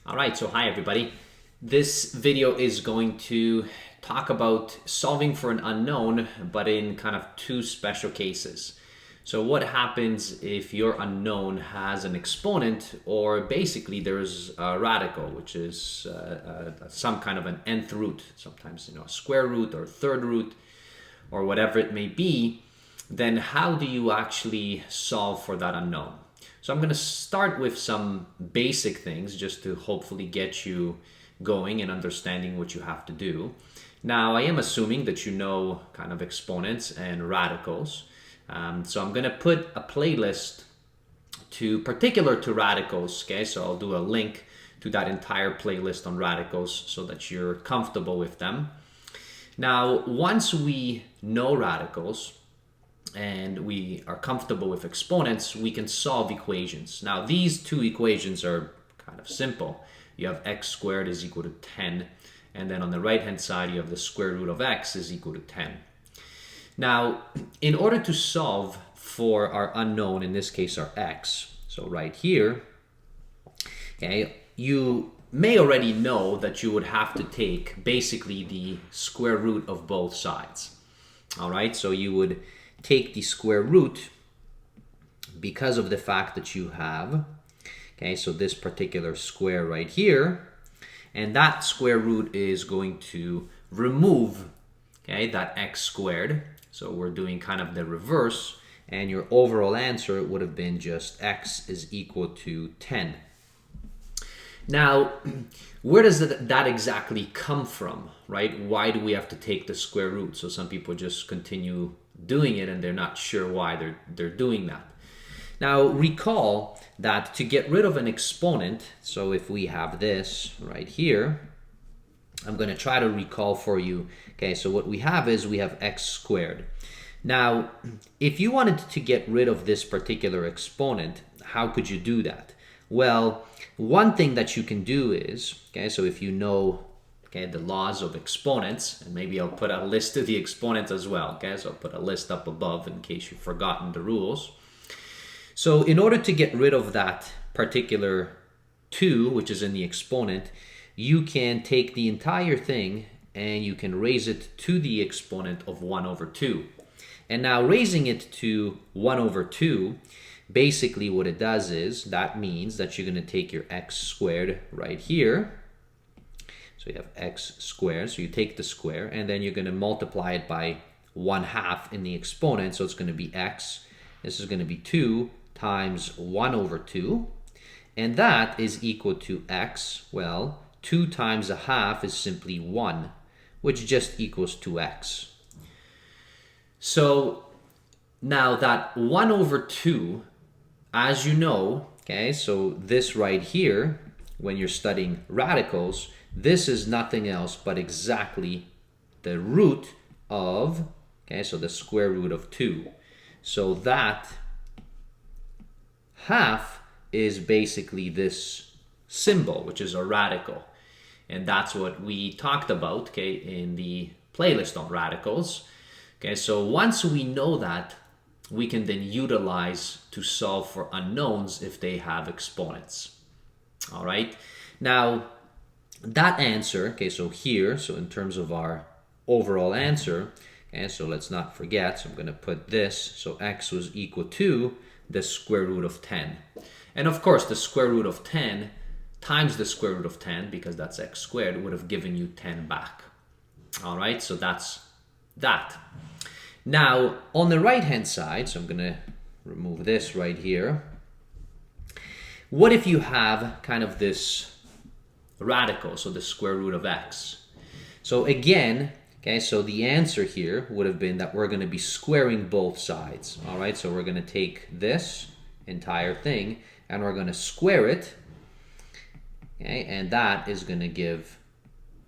All right, so hi everybody. This video is going to talk about solving for an unknown, but in kind of two special cases. So what happens if your unknown has an exponent, or basically there's a radical, which is some kind of an nth root, sometimes a square root or third root, or whatever it may be, then how do you actually solve for that unknown? So I'm going to start with some basic things just to hopefully get you going and understanding what you have to do. Now, I am assuming that you know kind of exponents and radicals. So I'm going to put a playlist particular to radicals. Okay, so I'll do a link to that entire playlist on radicals so that you're comfortable with them. Now, once we know radicals, and we are comfortable with exponents, we can solve equations. Now, these two equations are kind of simple. You have x squared is equal to 10, and then on the right-hand side, you have the square root of x is equal to 10. Now, in order to solve for our unknown, in this case, our x, so right here, okay, you may already know that you would have to take basically the square root of both sides. All right, so you would take the square root because of the fact that you have, okay, so this particular square right here, and that square root is going to remove, okay, that x squared. So we're doing kind of the reverse, and your overall answer would have been just x is equal to 10. Now, where does that exactly come from, right? Why do we have to take the square root? So some people just continue doing it and they're not sure why they're doing that. Now, recall that to get rid of an exponent, so if we have this right here, I'm going to try to recall for you. Okay, so what we have is we have x squared. Now, if you wanted to get rid of this particular exponent, how could you do that? Well, one thing that you can do is, okay, so if you know, okay, the laws of exponents, and maybe I'll put a list of the exponents as well, okay, so I'll put a list up above in case you've forgotten the rules. So in order to get rid of that particular 2, which is in the exponent, you can take the entire thing and you can raise it to the exponent of 1 over 2. And now raising it to 1 over 2, basically what it does is, that means that you're going to take your x squared right here. So you have x squared, so you take the square, and then you're going to multiply it by 1/2 in the exponent, so it's going to be x. This is going to be 2 times 1 over 2, and that is equal to x. Well, 2 times 1/2 is simply 1, which just equals to x. So now that 1 over 2, as you know, okay, so this right here, when you're studying radicals, this is nothing else but exactly the root of, okay, so the square root of 2. So that half is basically this symbol, which is a radical. And that's what we talked about, okay, in the playlist on radicals. Okay, so once we know that, we can then utilize to solve for unknowns if they have exponents. All right, now that answer, okay, so here, so in terms of our overall answer, okay, so let's not forget, so I'm going to put this, so x was equal to the square root of 10. And of course, the square root of 10 times the square root of 10, because that's x squared, would have given you 10 back. All right, so that's that. Now, on the right-hand side, so I'm going to remove this right here. What if you have kind of this radical, so the square root of x? So again, okay, so the answer here would have been that we're going to be squaring both sides. All right, so we're going to take this entire thing and we're going to square it. Okay, and that is going to give,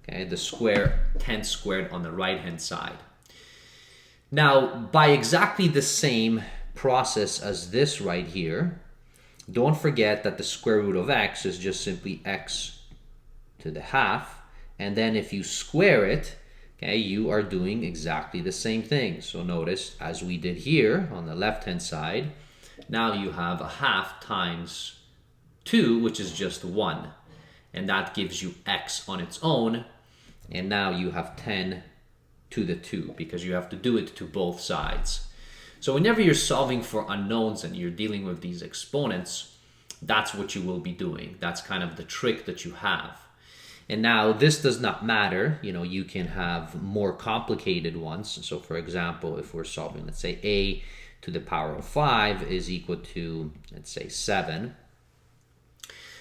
okay, the square 10 squared on the right-hand side. Now, by exactly the same process as this right here, don't forget that the square root of x is just simply x to the half. And then if you square it, okay, you are doing exactly the same thing. So notice, as we did here on the left-hand side, now you have 1/2 times 2, which is just 1. and that gives you x on its own, and now you have 10 to the 2 because you have to do it to both sides. So whenever you're solving for unknowns and you're dealing with these exponents, that's what you will be doing. That's kind of the trick that you have. And now this does not matter, you know, you can have more complicated ones. So for example, if we're solving, let's say a to the power of 5 is equal to, let's say 7.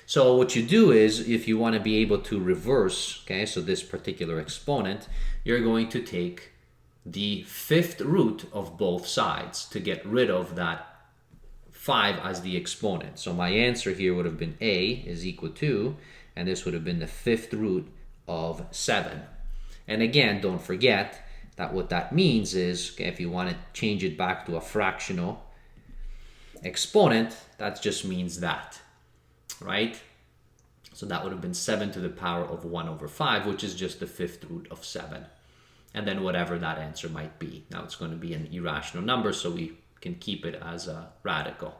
So what you do is, if you want to be able to reverse, okay, so this particular exponent, you're going to take the 5th root of both sides to get rid of that 5 as the exponent. So my answer here would have been a is equal to, and this would have been the 5th root of 7. And again, don't forget that what that means is, okay, if you want to change it back to a fractional exponent, that just means that, right? So that would have been 7 to the power of 1 over 5, which is just the 5th root of 7. And then whatever that answer might be. Now it's going to be an irrational number, so we can keep it as a radical.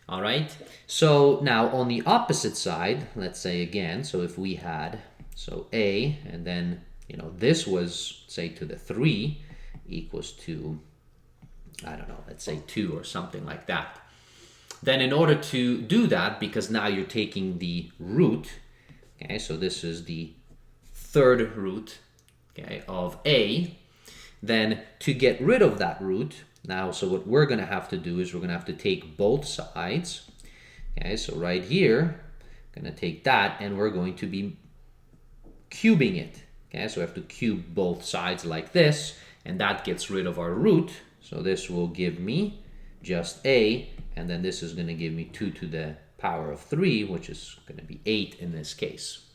All right, so now on the opposite side, let's say again, so if we had, so a, and then, you know, this was, say, to the 3 equals to, I don't know, let's say 2 or something like that. Then in order to do that, because now you're taking the root, okay, so this is the 3rd root, okay, of a, then to get rid of that root, now, so what we're going to have to do is we're going to have to take both sides. Okay, so right here, going to take that and we're going to be cubing it. Okay, so we have to cube both sides like this, and that gets rid of our root. So this will give me just a, and then this is going to give me 2 to the power of 3, which is going to be 8 in this case.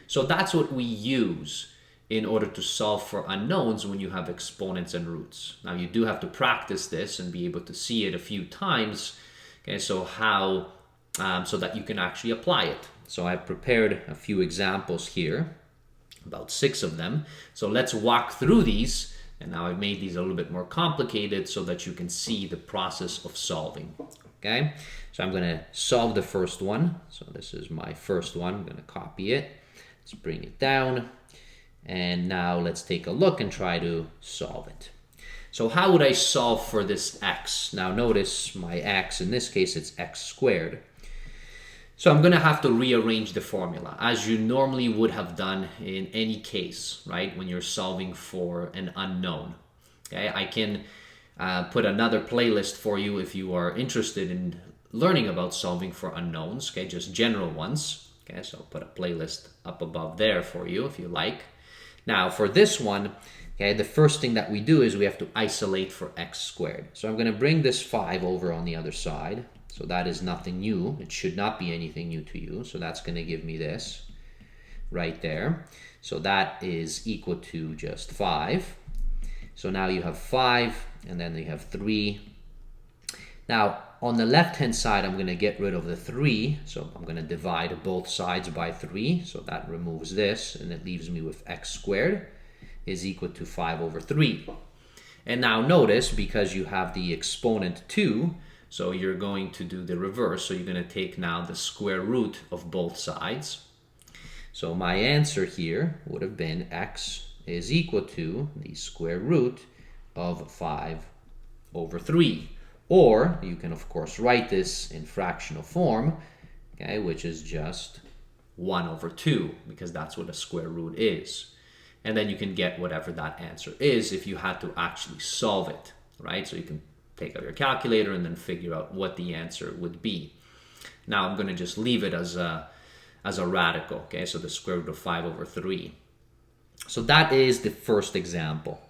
So that's what we use in order to solve for unknowns when you have exponents and roots. Now you do have to practice this and be able to see it a few times, okay, so so that you can actually apply it. So I've prepared a few examples here, about 6 of them. So let's walk through these, and now I've made these a little bit more complicated so that you can see the process of solving, okay? So I'm going to solve the first one. So this is my first one. I'm going to copy it. Let's bring it down. And now let's take a look and try to solve it. So how would I solve for this x? Now notice my x, in this case it's x squared. So I'm going to have to rearrange the formula as you normally would have done in any case, right? When you're solving for an unknown. Okay, I can put another playlist for you if you are interested in learning about solving for unknowns, okay, just general ones. Okay, so I'll put a playlist up above there for you if you like. Now for this one, okay, the first thing that we do is we have to isolate for x squared. So I'm going to bring this 5 over on the other side. So that is nothing new. It should not be anything new to you. So that's going to give me this right there. So that is equal to just 5. So now you have 5, and then you have 3. Now on the left hand side, I'm going to get rid of the 3. So I'm going to divide both sides by 3. So that removes this, and it leaves me with x squared is equal to 5 over 3. And now notice, because you have the exponent 2, so you're going to do the reverse. So you're going to take now the square root of both sides. So my answer here would have been x is equal to the square root of 5 over 3. Or you can, of course, write this in fractional form, okay, which is just 1 over 2, because that's what a square root is. And then you can get whatever that answer is if you had to actually solve it, right? So you can take out your calculator and then figure out what the answer would be. Now I'm going to just leave it as a radical, okay? So the square root of 5 over 3. So that is the first example.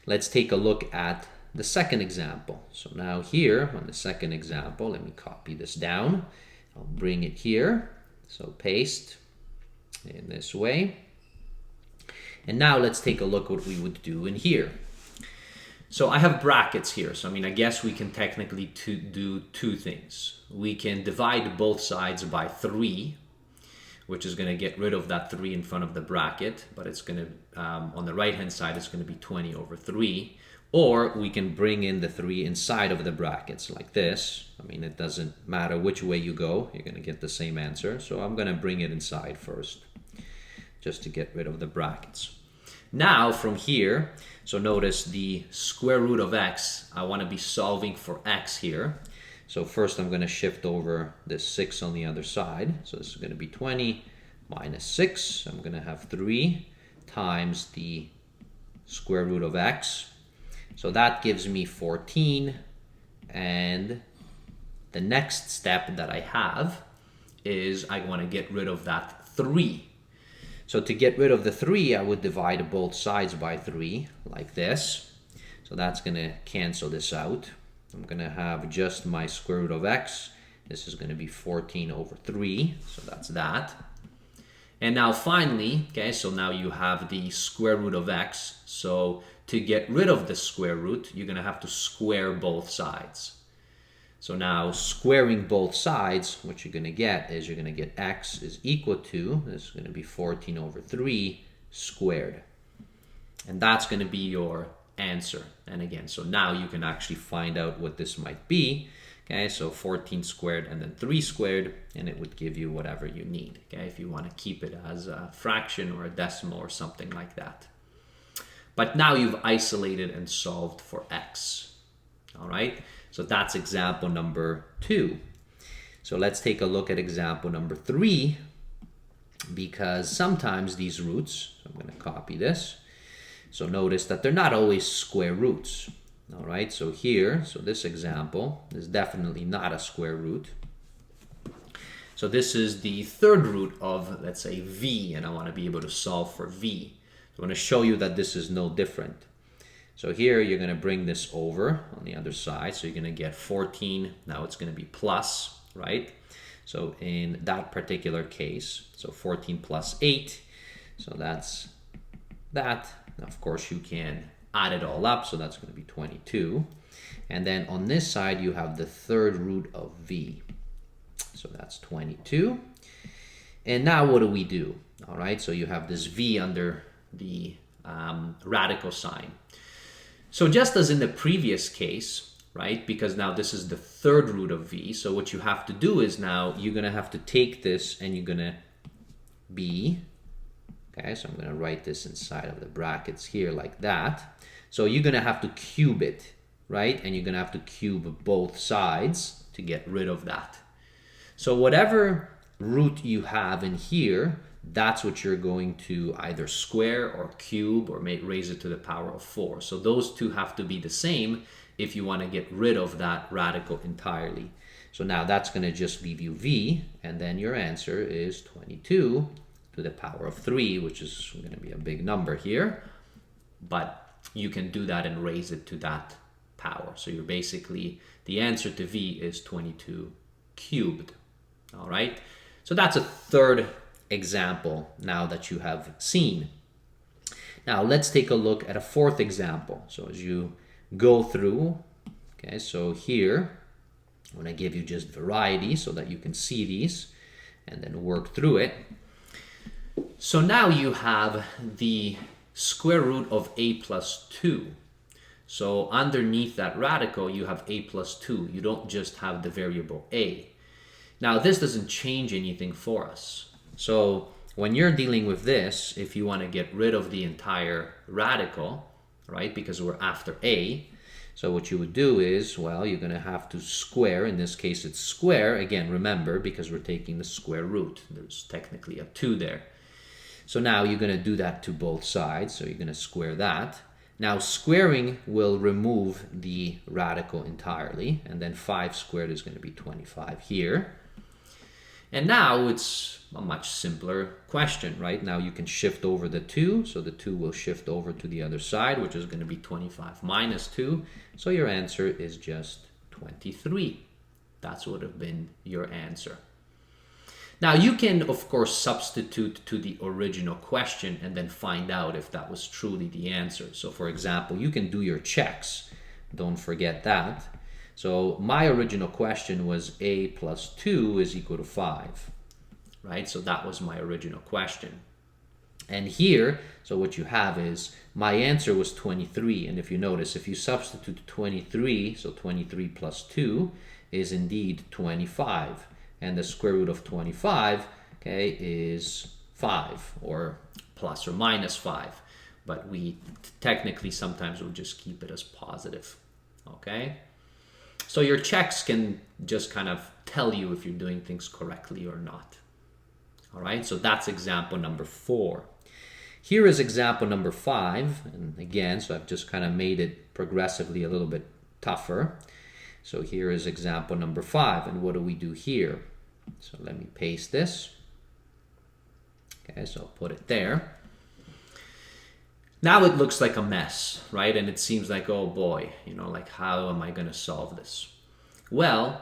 Let's take a look at the second example. So now here on the second example, let me copy this down. I'll bring it here. So paste in this way. And now let's take a look what we would do in here. So I have brackets here. So I mean, I guess we can technically do 2 things. We can divide both sides by 3, which is going to get rid of that 3 in front of the bracket, but it's going to, on the right hand side, it's going to be 20 over 3. Or we can bring in the 3 inside of the brackets like this. I mean, it doesn't matter which way you go, you're going to get the same answer. So I'm going to bring it inside first, just to get rid of the brackets. Now from here, so notice the square root of x, I want to be solving for x here. So first I'm going to shift over this 6 on the other side. So this is going to be 20 minus 6. I'm going to have 3 times the square root of x. So that gives me 14. And the next step that I have is I want to get rid of that 3. So to get rid of the 3, I would divide both sides by 3, like this. So that's going to cancel this out. I'm going to have just my square root of x. This is going to be 14 over 3, so that's that. And now finally, okay, so now you have the square root of x. So to get rid of the square root, you're going to have to square both sides. So now squaring both sides, what you're going to get is you're going to get x is equal to, this is going to be 14 over 3 squared. And that's going to be your answer. And again, so now you can actually find out what this might be. Okay, so 14 squared and then 3 squared, and it would give you whatever you need. Okay, if you want to keep it as a fraction or a decimal or something like that. But now you've isolated and solved for x. All right. So that's example number 2. So let's take a look at example number 3, because sometimes these roots, so I'm going to copy this. So notice that they're not always square roots. All right, so here, so this example is definitely not a square root. So this is the third root of, let's say, v, and I want to be able to solve for v. So I want to show you that this is no different. So here you're going to bring this over on the other side. So you're going to get 14. Now it's going to be plus, right? So in that particular case, so 14 plus 8. So that's that. Now, of course, you can add it all up. So that's going to be 22. And then on this side, you have the third root of v. So that's 22. And now what do? All right, so you have this v under the radical sign. So just as in the previous case, right, because now this is the third root of v, so what you have to do is now you're going to have to take this and you're going to be, okay, so I'm going to write this inside of the brackets here like that. So you're going to have to cube it, right, and you're going to have to cube both sides to get rid of that. So whatever root you have in here, that's what you're going to either square or cube or raise it to the power of 4. So those two have to be the same if you want to get rid of that radical entirely. So now that's going to just leave you v, and then your answer is 22 to the power of 3, which is going to be a big number here. But you can do that and raise it to that power. So you're basically, the answer to v is 22 cubed. All right. So that's a third example now that you have seen. Now let's take a look at a fourth example. So as you go through, okay, so here I'm going to give you just variety so that you can see these and then work through it. So now you have the square root of a plus 2. So underneath that radical you have a plus 2. You don't just have the variable a. Now this doesn't change anything for us. So when you're dealing with this, if you want to get rid of the entire radical, right, because we're after a, so what you would do is, well, you're going to have to square. In this case, it's square. Again, remember, because we're taking the square root. There's technically a 2 there. So now you're going to do that to both sides. So you're going to square that. Now squaring will remove the radical entirely. And then 5 squared is going to be 25 here. And now it's a much simpler question, right? Now you can shift over the 2, so the 2 will shift over to the other side, which is going to be 25 minus 2. So your answer is just 23. That would have been your answer. Now you can, of course, substitute to the original question and then find out if that was truly the answer. So for example, you can do your checks. Don't forget that. So my original question was a plus 2 is equal to 5, right? So that was my original question. And here, so what you have is, my answer was 23. And if you notice, if you substitute 23, so 23 plus 2 is indeed 25. And the square root of 25, okay, is 5, or plus or minus 5. But we technically sometimes will just keep it as positive, okay? So your checks can just kind of tell you if you're doing things correctly or not. All right, so that's example number 4. Here is example number 5, and again, so I've just kind of made it progressively a little bit tougher. So here is example number 5, and what do we do here? So let me paste this. Okay, so I'll put it there. Now it looks like a mess, right? And it seems like, oh boy, you know, like how am I going to solve this? Well,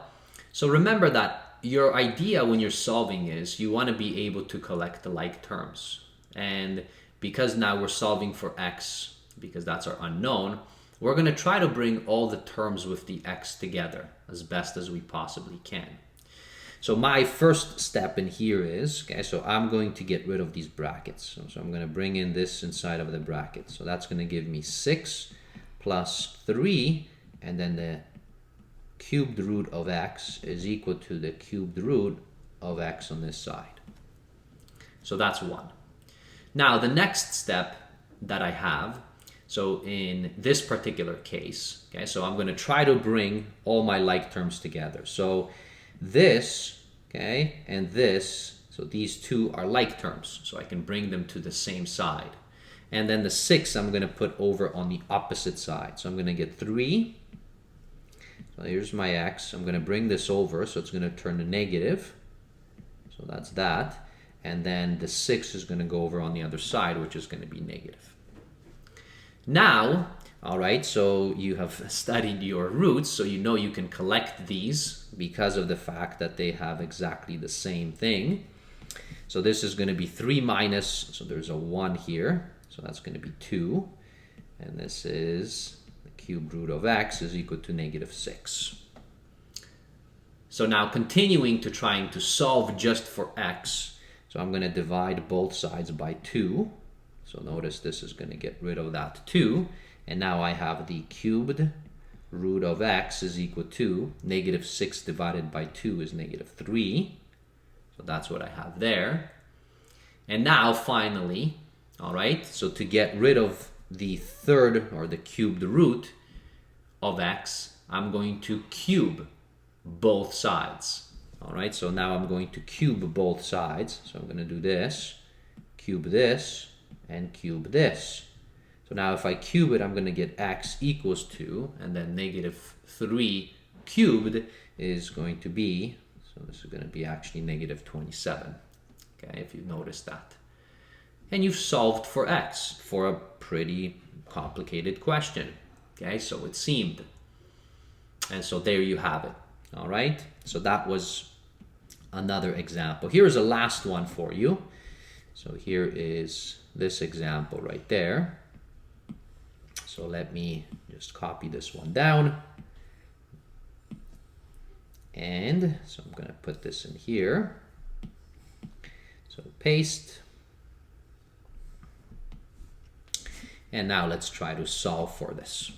so remember that your idea when you're solving is you want to be able to collect the like terms. And because now we're solving for x, because that's our unknown, we're going to try to bring all the terms with the x together as best as we possibly can. So my first step in here is, okay, so I'm going to get rid of these brackets. So I'm going to bring in this inside of the bracket. So that's going to give me 6 plus 3, and then the cubed root of x is equal to the cubed root of x on this side. So that's 1. Now the next step that I have, so in this particular case, okay, so I'm going to try to bring all my like terms together. So this, okay, and this, so these two are like terms, so I can bring them to the same side. And then the 6 I'm going to put over on the opposite side. So I'm going to get 3. So here's my x. I'm going to bring this over, so it's going to turn to negative. So that's that. And then the 6 is going to go over on the other side, which is going to be negative. Now, all right, so you have studied your roots, so you know you can collect these because of the fact that they have exactly the same thing. So this is going to be 3 minus, so there's a 1 here, so that's going to be 2. And this is the cubed root of x is equal to negative 6. So now continuing to trying to solve just for x, so I'm going to divide both sides by 2. So notice this is going to get rid of that 2. And now I have the cubed root of x is equal to negative 6 divided by 2 is negative 3. So that's what I have there. And now finally, all right, so to get rid of the third or the cubed root of x, I'm going to cube both sides. All right, so now I'm going to cube both sides. So I'm going to do this, and cube this. So now if I cube it, I'm going to get x equals 2, and then negative 3 cubed is going to be, so this is going to be actually negative 27, okay, if you notice that. And you've solved for x for a pretty complicated question, okay, so it seemed. And so there you have it, all right? So that was another example. Here is a last one for you. So here is this example right there. So let me just copy this one down. And so I'm going to put this in here. So paste. And now let's try to solve for this.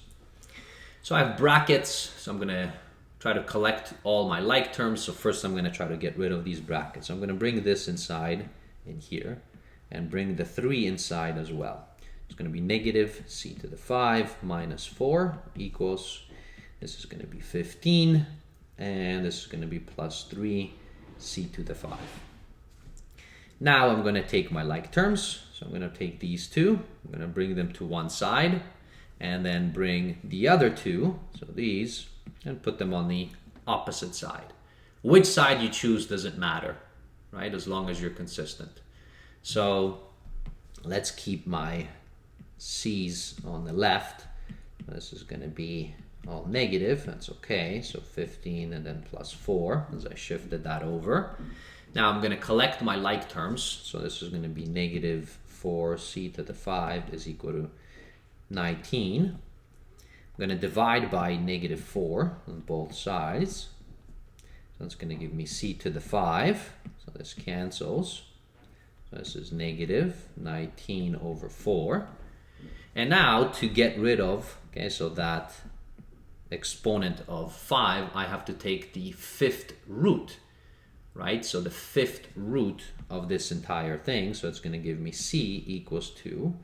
So I have brackets, so I'm going to try to collect all my like terms. So first I'm going to try to get rid of these brackets. So I'm going to bring this inside in here and bring the 3 inside as well. It's going to be negative c to the 5 minus 4 equals, this is going to be 15, and this is going to be plus 3 c to the 5. Now I'm going to take my like terms. So I'm going to take these two, I'm going to bring them to one side, and then bring the other two, so these, and put them on the opposite side. Which side you choose doesn't matter, right? As long as you're consistent. So let's keep my c's on the left. This is going to be all negative, that's okay. So 15 and then plus 4 as I shifted that over. Now I'm going to collect my like terms. So this is going to be negative 4c to the 5 is equal to 19. I'm going to divide by negative 4 on both sides. So it's going to give me c to the 5. So this cancels. This is negative 19 over 4. And now to get rid of, okay, so that exponent of 5, I have to take the fifth root, right? So the fifth root of this entire thing, so it's going to give me c equals 2.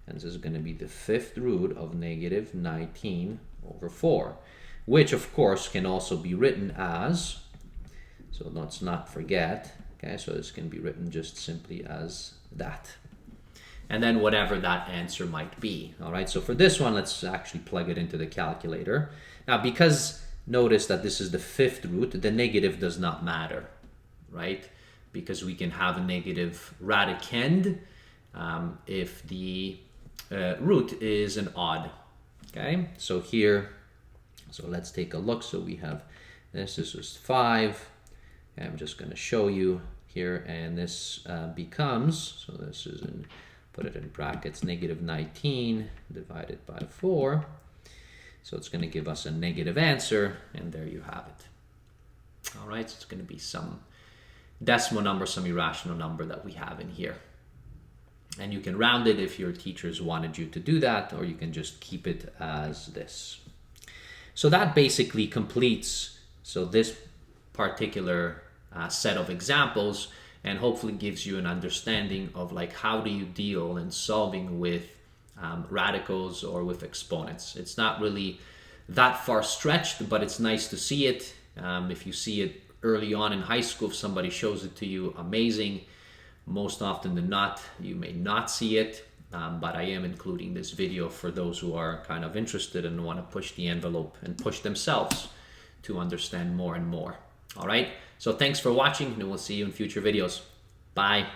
And this is going to be the fifth root of negative 19 over 4, which of course can also be written as, so let's not forget, okay, so this can be written just simply as that. And then whatever that answer might be. All right, so for this one, let's actually plug it into the calculator. Now, because notice that this is the fifth root, the negative does not matter, right? Because we can have a negative radicand if the root is an odd, okay? So here, so let's take a look. So we have this was 5. I'm just going to show you here, and this becomes, so this is in, put it in brackets, negative 19 divided by 4. So it's going to give us a negative answer, and there you have it. All right, so it's going to be some decimal number, some irrational number that we have in here. And you can round it if your teachers wanted you to do that, or you can just keep it as this. So that basically completes, so this particular set of examples, and hopefully gives you an understanding of like how do you deal in solving with radicals or with exponents. It's not really that far stretched, but it's nice to see it. If you see it early on in high school, if somebody shows it to you, amazing. Most often than not, you may not see it, but I am including this video for those who are kind of interested and want to push the envelope and push themselves to understand more and more. All right, so thanks for watching, and we'll see you in future videos. Bye.